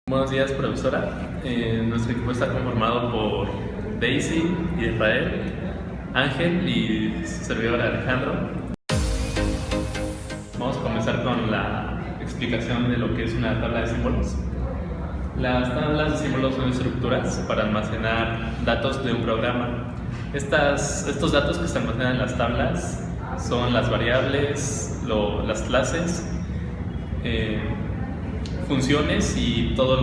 Buenos días, profesora. Nuestro equipo está conformado por Daisy, Israel, Ángel y su servidor Alejandro. Vamos a comenzar con la explicación de lo que es una tabla de símbolos. Las tablas de símbolos son estructuras para almacenar datos de un programa. Estos datos que se almacenan en las tablas son las variables, las clases, funciones y todos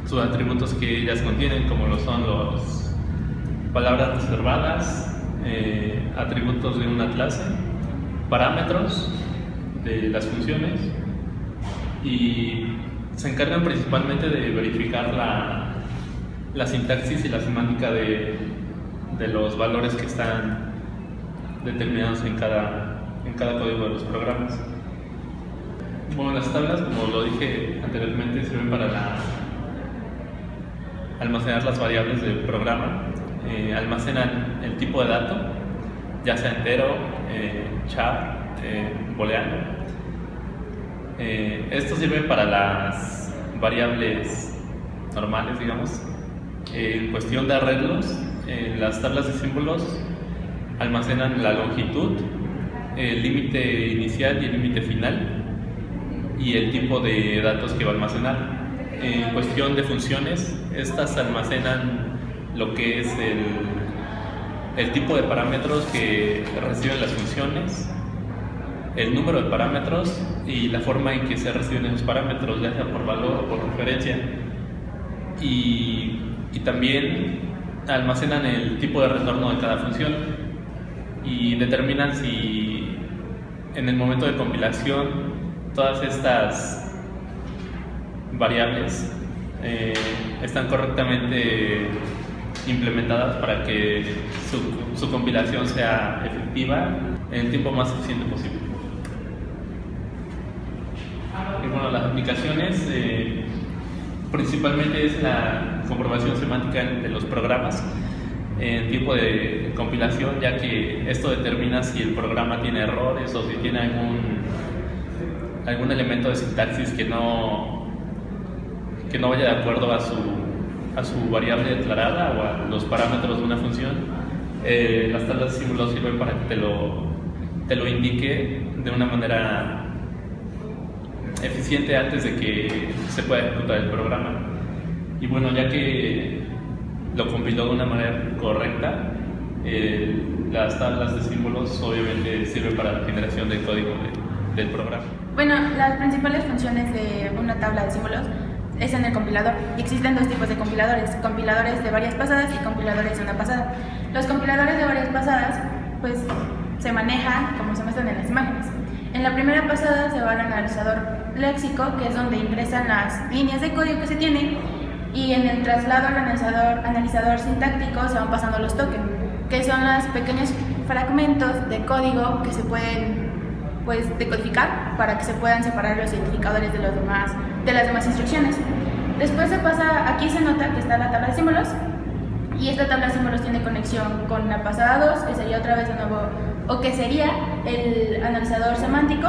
sus atributos que ellas contienen, como lo son las palabras reservadas, atributos de una clase, parámetros de las funciones, y se encargan principalmente de verificar la sintaxis y la semántica de los valores que están determinados en cada código de los programas. Bueno, las tablas, como lo dije anteriormente, sirven para almacenar las variables del programa. Almacenan el tipo de dato, ya sea entero, char, booleano. Esto sirve para las variables normales, digamos. En cuestión de arreglos, las tablas de símbolos almacenan la longitud, el límite inicial y el límite final, y el tipo de datos que va a almacenar. En cuestión de funciones, estas almacenan lo que es el tipo de parámetros que reciben las funciones, el número de parámetros y la forma en que se reciben esos parámetros, ya sea por valor o por referencia. Y también almacenan el tipo de retorno de cada función y determinan si en el momento de compilación todas estas variables están correctamente implementadas para que su compilación sea efectiva en el tiempo más eficiente posible. Y bueno, las aplicaciones principalmente es la comprobación semántica de los programas en tiempo de compilación, ya que esto determina si el programa tiene errores o si tiene algún elemento de sintaxis que no vaya de acuerdo a su variable declarada o a los parámetros de una función. Las tablas de símbolos sirven para que te lo indique de una manera eficiente antes de que se pueda ejecutar el programa. Y bueno, ya que lo compiló de una manera correcta, las tablas de símbolos obviamente sirven para la generación del código del programa. Bueno, las principales funciones de una tabla de símbolos es en el compilador. Existen dos tipos de compiladores: compiladores de varias pasadas y compiladores de una pasada. Los compiladores de varias pasadas pues se manejan como se muestran en las imágenes. En la primera pasada se va al analizador léxico, que es donde ingresan las líneas de código que se tienen, y en el traslado al analizador sintáctico se van pasando los tokens, que son los pequeños fragmentos de código que se pueden decodificar para que se puedan separar los identificadores de las demás instrucciones. Después se pasa, aquí se nota que está la tabla de símbolos, y esta tabla de símbolos tiene conexión con la pasada 2, que sería otra vez de nuevo, o que sería el analizador semántico,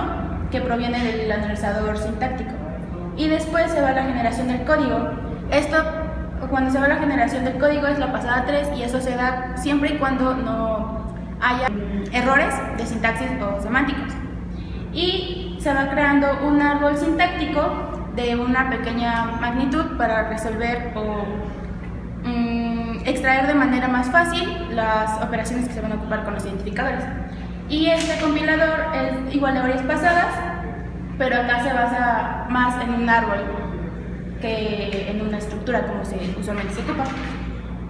que proviene del analizador sintáctico. Y después se va a la generación del código. Esto, cuando se va a la generación del código, es la pasada 3, y eso se da siempre y cuando no haya errores de sintaxis o semánticos. Y se va creando un árbol sintáctico de una pequeña magnitud para resolver o extraer de manera más fácil las operaciones que se van a ocupar con los identificadores. Y este compilador es igual de varias pasadas, pero acá se basa más en un árbol que en una estructura como usualmente se ocupa.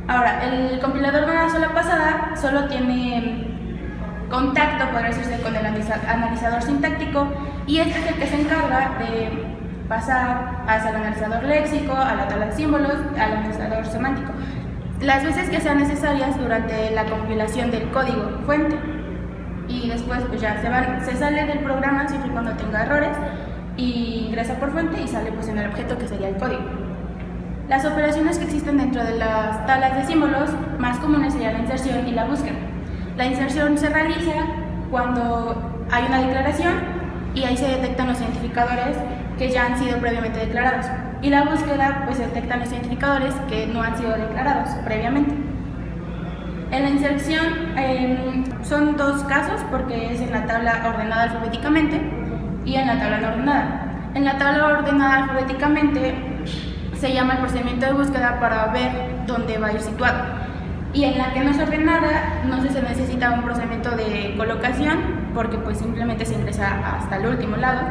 Ahora, el compilador de una sola pasada solo tiene contacto, podría decirse, con el analizador sintáctico, y este es el que se encarga de pasar hacia el analizador léxico, a la tabla de símbolos, al analizador semántico, las veces que sean necesarias durante la compilación del código fuente. Y después pues ya se sale del programa siempre y cuando tenga errores, y ingresa por fuente y sale pues en el objeto que sería el código. Las operaciones que existen dentro de las tablas de símbolos más comunes serían la inserción y la búsqueda. La inserción se realiza cuando hay una declaración y ahí se detectan los identificadores que ya han sido previamente declarados. Y la búsqueda pues detecta los identificadores que no han sido declarados previamente. En la inserción son dos casos, porque es en la tabla ordenada alfabéticamente y en la tabla no ordenada. En la tabla ordenada alfabéticamente se llama el procedimiento de búsqueda para ver dónde va a ir situado. Y en la que no es ordenada no se necesita un procedimiento de colocación, porque pues simplemente se ingresa hasta el último lado.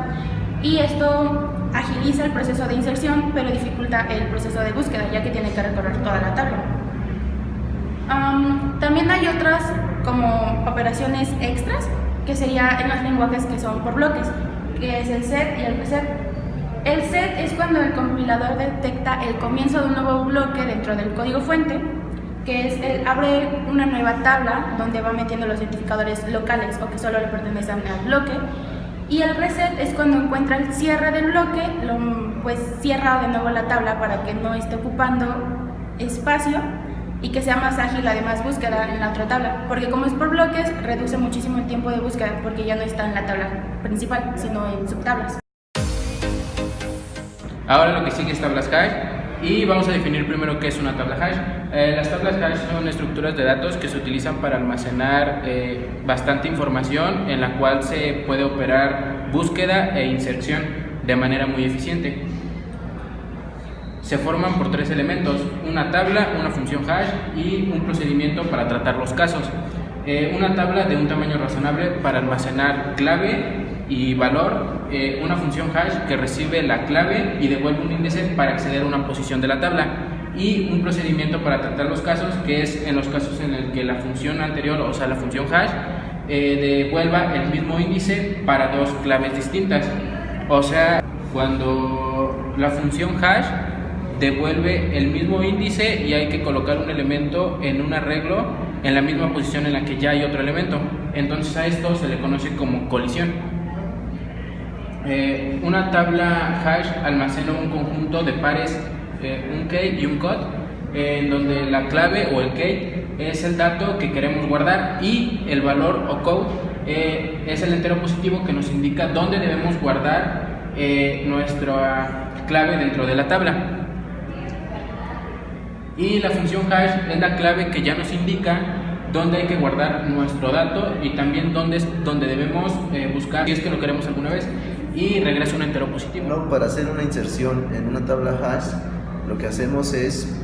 Y esto agiliza el proceso de inserción, pero dificulta el proceso de búsqueda, ya que tiene que recorrer toda la tabla. También hay otras como operaciones extras, que sería en los lenguajes que son por bloques, que es el set y el reset. El set es cuando el compilador detecta el comienzo de un nuevo bloque dentro del código fuente, que es el abre una nueva tabla donde va metiendo los identificadores locales o que solo le pertenecen al bloque. Y el reset es cuando encuentra el cierre del bloque, pues cierra de nuevo la tabla para que no esté ocupando espacio y que sea más ágil además búsqueda en la otra tabla, porque como es por bloques reduce muchísimo el tiempo de búsqueda, porque ya no está en la tabla principal sino en subtablas. Ahora lo que sigue es tablas hash y vamos a definir primero qué es una tabla hash. Las tablas hash son estructuras de datos que se utilizan para almacenar bastante información, en la cual se puede operar búsqueda e inserción de manera muy eficiente. Se forman por tres elementos: una tabla, una función hash y un procedimiento para tratar los casos. Una tabla de un tamaño razonable para almacenar clave y valor, una función hash que recibe la clave y devuelve un índice para acceder a una posición de la tabla, y un procedimiento para tratar los casos, que es en los casos en el que la función anterior, o sea la función hash, devuelva el mismo índice para dos claves distintas. O sea, cuando la función hash devuelve el mismo índice y hay que colocar un elemento en un arreglo en la misma posición en la que ya hay otro elemento, entonces a esto se le conoce como colisión. Una tabla hash almacena un conjunto de pares, un key y un code, en donde la clave o el key es el dato que queremos guardar y el valor o code es el entero positivo que nos indica dónde debemos guardar nuestra clave dentro de la tabla. Y la función hash es la clave que ya nos indica dónde hay que guardar nuestro dato y también dónde debemos buscar si es que lo queremos alguna vez, y regresa un entero positivo. No, para hacer una inserción en una tabla hash, lo que hacemos es,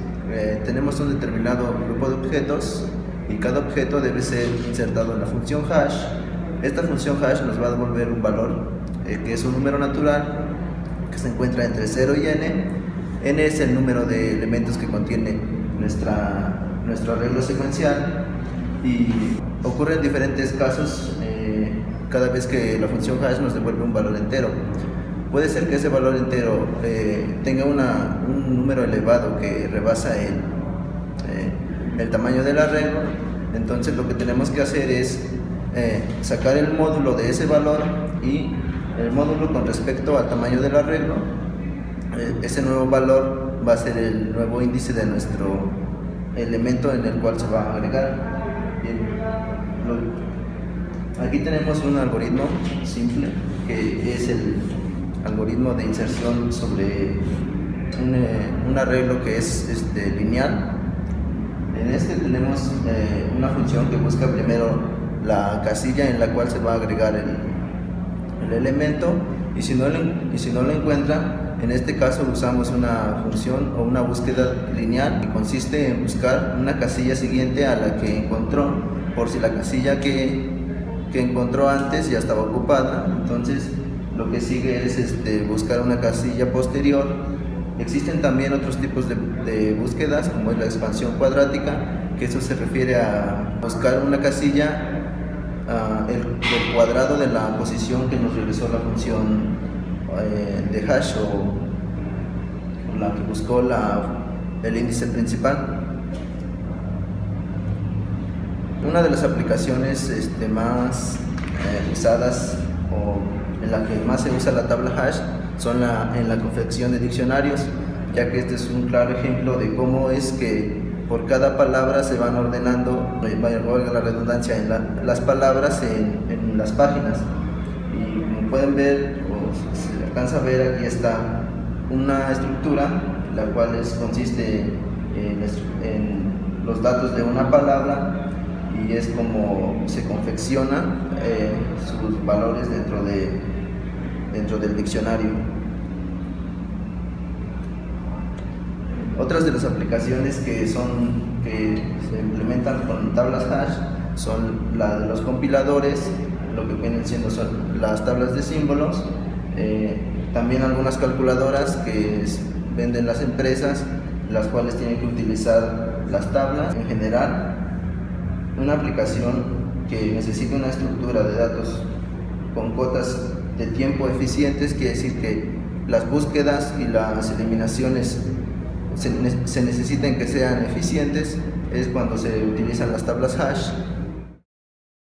tenemos un determinado grupo de objetos y cada objeto debe ser insertado en la función hash. Esta función hash nos va a devolver un valor que es un número natural que se encuentra entre 0 y n. N es el número de elementos que contiene nuestro arreglo secuencial, y ocurre en diferentes casos cada vez que la función hash nos devuelve un valor entero. Puede ser que ese valor entero tenga un número elevado que rebasa el tamaño del arreglo. Entonces lo que tenemos que hacer es sacar el módulo de ese valor y el módulo con respecto al tamaño del arreglo. Ese nuevo valor va a ser el nuevo índice de nuestro elemento en el cual se va a agregar. Bien, aquí tenemos un algoritmo simple que es el algoritmo de inserción sobre un arreglo que es lineal. En este tenemos una función que busca primero la casilla en la cual se va a agregar el elemento, y si no lo encuentra, en este caso usamos una función o una búsqueda lineal que consiste en buscar una casilla siguiente a la que encontró, por si la casilla que encontró antes ya estaba ocupada. Entonces lo que sigue es buscar una casilla posterior. Existen también otros tipos de búsquedas, como es la expansión cuadrática, que eso se refiere a buscar una casilla el cuadrado de la posición que nos regresó la función de hash o la que buscó el índice principal. Una de las aplicaciones más usadas o en la que más se usa la tabla hash son en la confección de diccionarios, ya que este es un claro ejemplo de cómo es que por cada palabra se van ordenando, valga la redundancia, las palabras en las páginas. Y como pueden ver, alcanza a ver, aquí está una estructura, la cual consiste en los datos de una palabra, y es como se confecciona sus valores dentro del diccionario. Otras de las aplicaciones que se implementan con tablas hash son la de los compiladores, lo que vienen siendo son las tablas de símbolos, también algunas calculadoras que venden las empresas, las cuales tienen que utilizar las tablas. En general, una aplicación que necesita una estructura de datos con cotas de tiempo eficientes, quiere decir que las búsquedas y las eliminaciones se necesitan que sean eficientes, es cuando se utilizan las tablas hash.